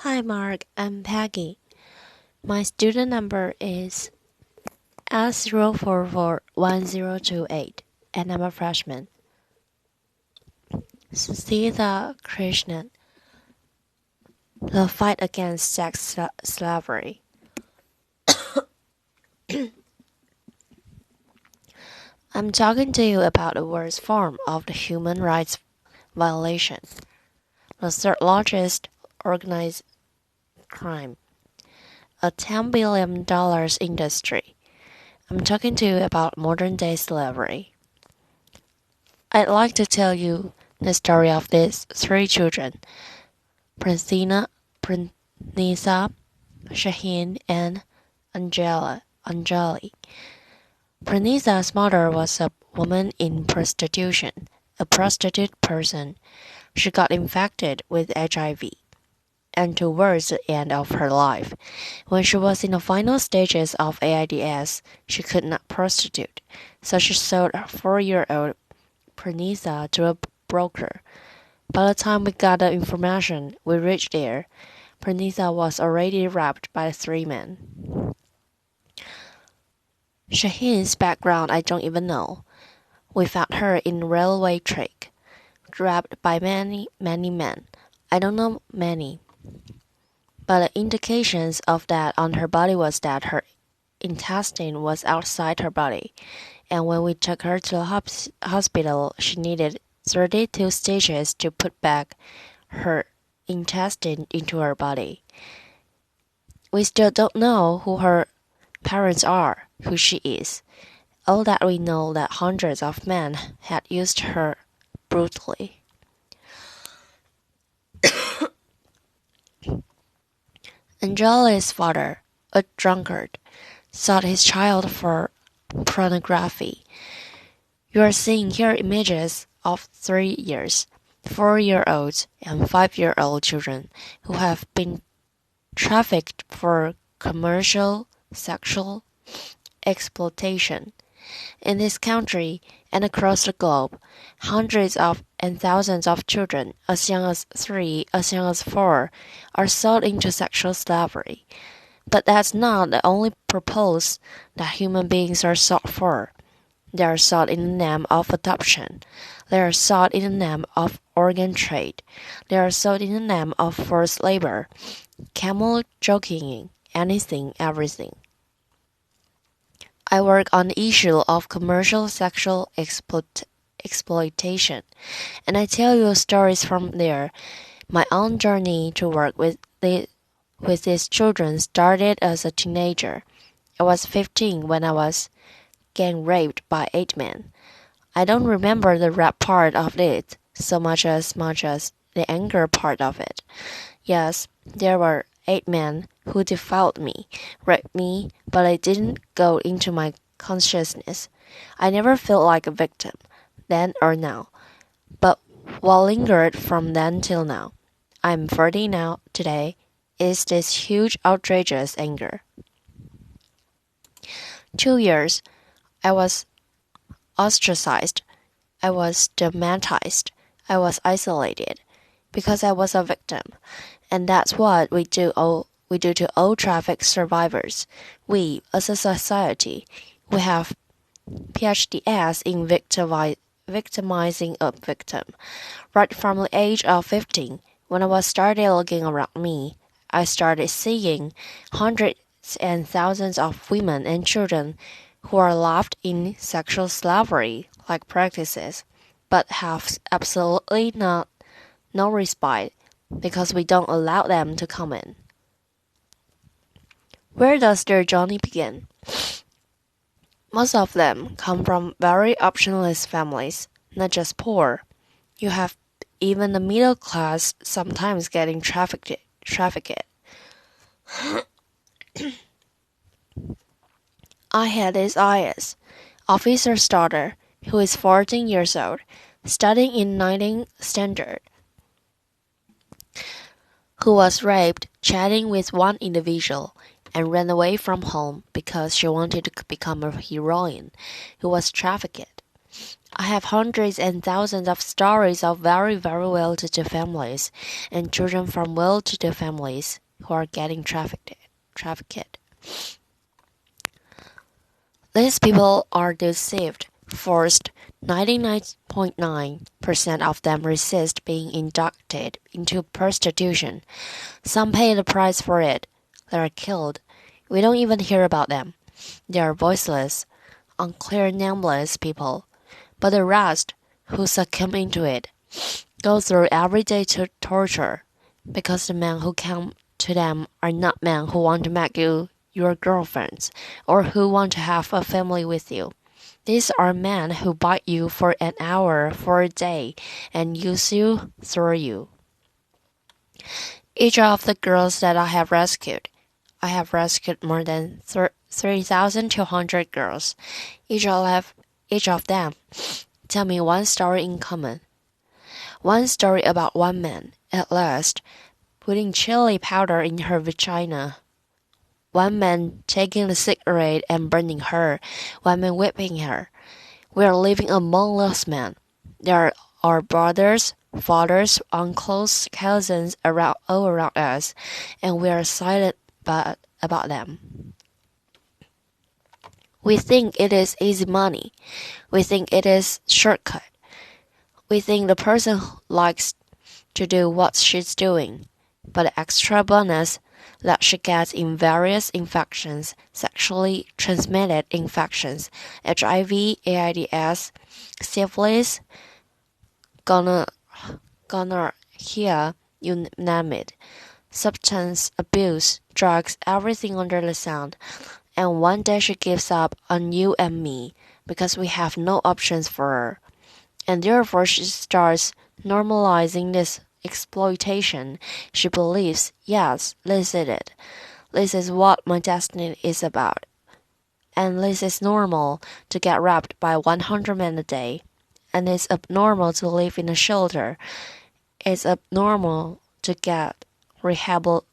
Hi Mark, I'm Peggy. My student number is S0441028 and I'm a freshman. Sunitha Krishnan. The fight against sex slavery. I'm talking to you about the worst form of the human rights violation, the third largest organized crime, a $10 billion industry. I'm talking to you about modern day slavery. I'd like to tell you the story of these three children, Pranitha, Shaheen, and Anjali. Pranitha's mother was a woman in prostitution, a prostitute person. She got infected with HIV, and towards the end of her life, when she was in the final stages of AIDS, she could not prostitute, so she sold her 4-year-old Pranitha to a broker. By the time we got the information, we reached there. Pranitha was already raped by 3 men. Shaheen's background I don't even know. We found her in railway track, raped by many men. I don't know many. But the indications of that on her body was that her intestine was outside her body, and when we took her to the hospital, she needed 32 stitches to put back her intestine into her body. We still don't know who her parents are, who she is. All that we know that hundreds of men had used her brutally. Anjali's father, a drunkard, sold his child for pornography. You are seeing here images of 3 years, 4-year-olds, and 5-year-old children who have been trafficked for commercial sexual exploitation. In this country and across the globe, hundreds of and thousands of children, as young as 3, as young as 4, are sold into sexual slavery. But that's not the only purpose that human beings are sold for. They are sold in the name of adoption. They are sold in the name of organ trade. They are sold in the name of forced labor, camel jockeying, anything, everything. I work on the issue of commercial sexual exploitation, and I tell you stories from there. My own journey to work with these children started as a teenager. I was 15 when I was gang raped by 8 men. I don't remember the rap part of it so much as the anger part of it. Yes, there were 8 men who defiled me, raped me, but it didn't go into my consciousness. I never felt like a victim, then or now. But what lingered from then till now, I'm 40 now today, is this huge outrageous anger. 2 years, I was ostracized. I was stigmatized. I was isolated because I was a victim. And that's what we do to all traffic survivors. We, as a society, we have PhDs in victimizing a victim. Right from the age of 15, when I was started looking around me, I started seeing hundreds and thousands of women and children who are left in sexual slavery like practices, but have absolutely no respite because we don't allow them to come in. Where does their journey begin? Most of them come from very optionalist families, not just poor. You have even the middle class sometimes getting trafficked. I had this IS, officer's daughter, who is 14 years old, studying in 19th standard, who was raped chatting with one individual and ran away from home because she wanted to become a heroine who was trafficked. I have hundreds and thousands of stories of very, very well-to-do families and children from well-to-do families who are getting trafficked. These people are deceived, forced. 99.9% of them resist being inducted into prostitution. Some pay the price for it. They are killed. We don't even hear about them. They are voiceless, unclear, nameless people. But the rest, who succumb into it, go through everyday torture, because the men who come to them are not men who want to make you your girlfriends or who want to have a family with you. These are men who bite you for an hour, for a day, and use you, throw you. Each of the girls that I have rescued more than 3,200 girls. Each of them tell me one story in common. One story about one man, at last, putting chili powder in her vagina. One man taking a cigarette and burning her. One man whipping her. We are living among those men. There are our brothers, fathers, uncles, cousins all around us, and we are silent about them. We think it is easy money. We think it is shortcut. We think the person likes to do what she's doing, but the extra bonus that she gets in various infections, sexually transmitted infections, HIV, AIDS, syphilis, gonorrhea, you name it, substance abuse, drugs, everything under the sun. And one day she gives up on you and me because we have no options for her. And therefore she starts normalizing this exploitation. She believes, yes, this is it. This is what my destiny is about. And this is normal to get raped by 100 men a day. And it's abnormal to live in a shelter. It's abnormal to get rehabilitated.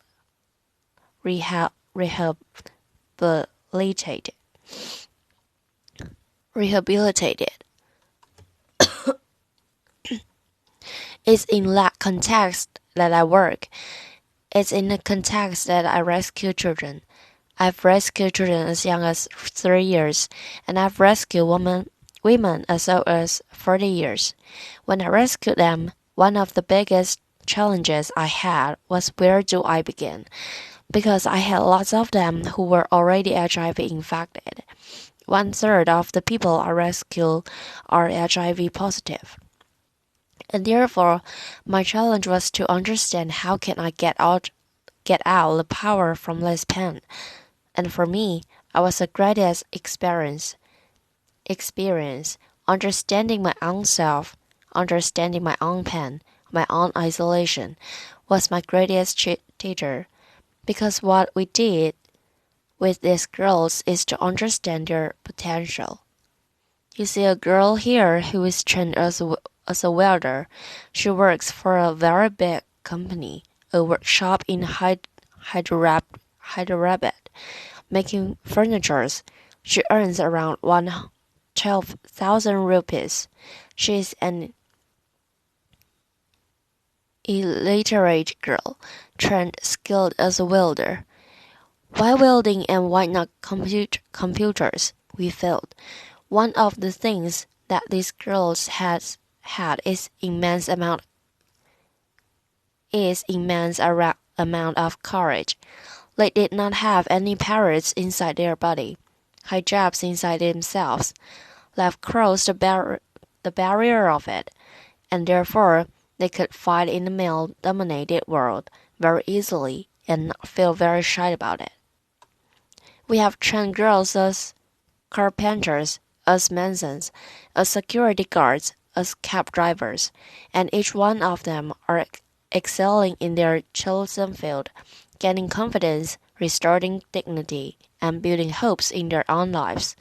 It's in that context that I work. It's in the context that I rescue children. I've rescued children as young as 3 years, and I've rescued women as old as 40 years. When I rescued them, one of the biggest challenges I had was where do I begin? Because I had lots of them who were already HIV infected. 1/3 of the people I rescue are HIV positive. And therefore, my challenge was to understand how can I get out the power from this pain. And for me, it was the greatest experience. Understanding my own self, understanding my own pain, my own isolation, was my greatest teacher. Because what we did with these girls is to understand their potential. You see a girl here who is trained as a welder. She works for a very big company, a workshop in Hyderabad, making furnitures. She earns around 12,000 rupees. She is an illiterate girl, trained, skilled as a welder. Why welding and why not computers? We failed. One of the things that these girls had is immense amount of courage. They did not have any parrots inside their body, hijabs inside themselves. They've crossed the barrier of it, and therefore they could fight in the male-dominated world very easily and not feel very shy about it. We have trained girls as carpenters, as masons, as security guards, as cab drivers, and each one of them are excelling in their chosen field, gaining confidence, restoring dignity, and building hopes in their own lives.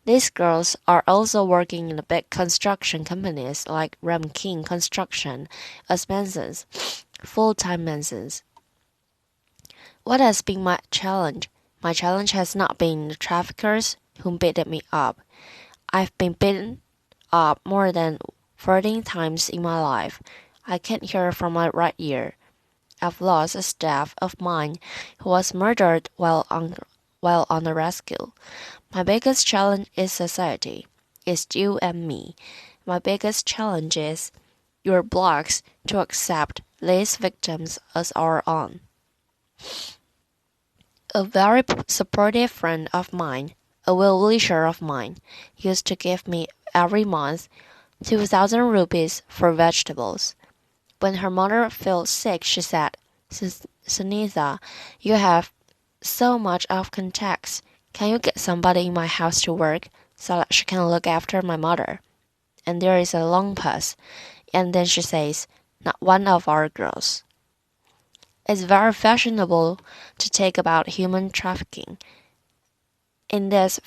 These girls are also working in the big construction companies like Ram King Construction as masons, full-time masons. What has been my challenge? My challenge has not been the traffickers who beat me up. I've been beaten up more than 14 times in my life. I can't hear from my right ear. I've lost a staff of mine who was murdered while on the rescue. My biggest challenge is society. It's you and me. My biggest challenge is your blocks to accept these victims as our own. A very supportive friend of mine, a well-wisher of mine, used to give me every month 2,000 rupees for vegetables. When her mother fell sick, she said, Sunitha, you have so much of contacts. Can you get somebody in my house to work so that she can look after my mother? And there is a long pause, and then she says, not one of our girls. It's very fashionable to talk about human trafficking. In this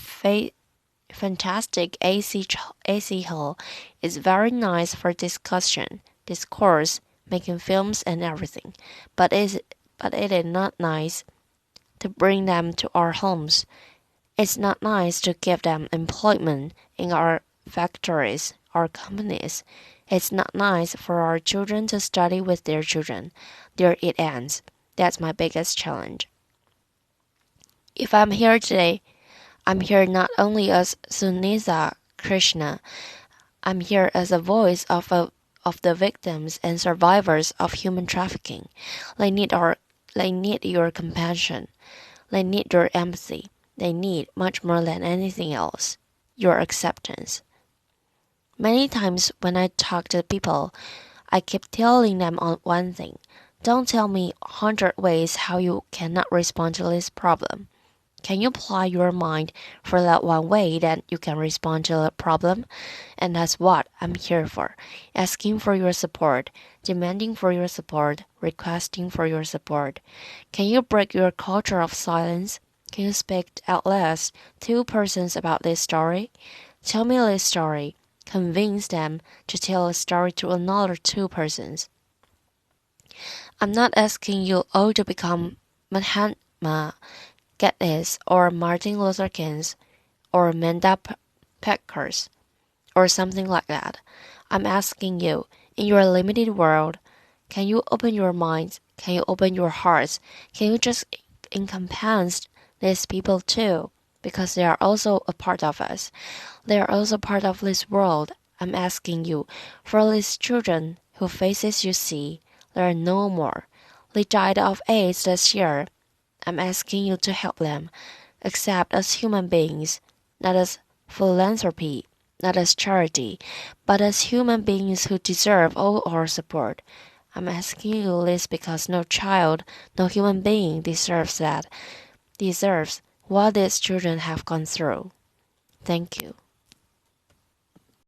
fantastic AC hall, it's very nice for discourse, making films and everything. But it is not nice to bring them to our homes. It's not nice to give them employment in our factories, our companies. It's not nice for our children to study with their children. There it ends. That's my biggest challenge. If I'm here today, I'm here not only as Sunitha Krishna. I'm here as a voice of the victims and survivors of human trafficking. They need your compassion. They need your empathy. They need, much more than anything else, your acceptance. Many times when I talk to people, I keep telling them on one thing. Don't tell me 100 ways how you cannot respond to this problem. Can you apply your mind for that one way that you can respond to the problem? And that's what I'm here for. Asking for your support, demanding for your support, requesting for your support. Can you break your culture of silence? Can you speak at least 2 persons about this story? Tell me this story. Convince them to tell a story to another 2 persons. I'm not asking you all to become Mahatma Gandhis or Martin Luther Kings or Amanda Packers or something like that. I'm asking you, in your limited world, can you open your minds? Can you open your hearts? Can you just encompass these people too? Because they are also a part of us. They are also part of this world. I'm asking you, for these children whose faces you see, there are no more. They died of AIDS this year. I'm asking you to help them, accept as human beings, not as philanthropy, not as charity, but as human beings who deserve all our support. I'm asking you this because no child, no human being deserves what these children have gone through. Thank you.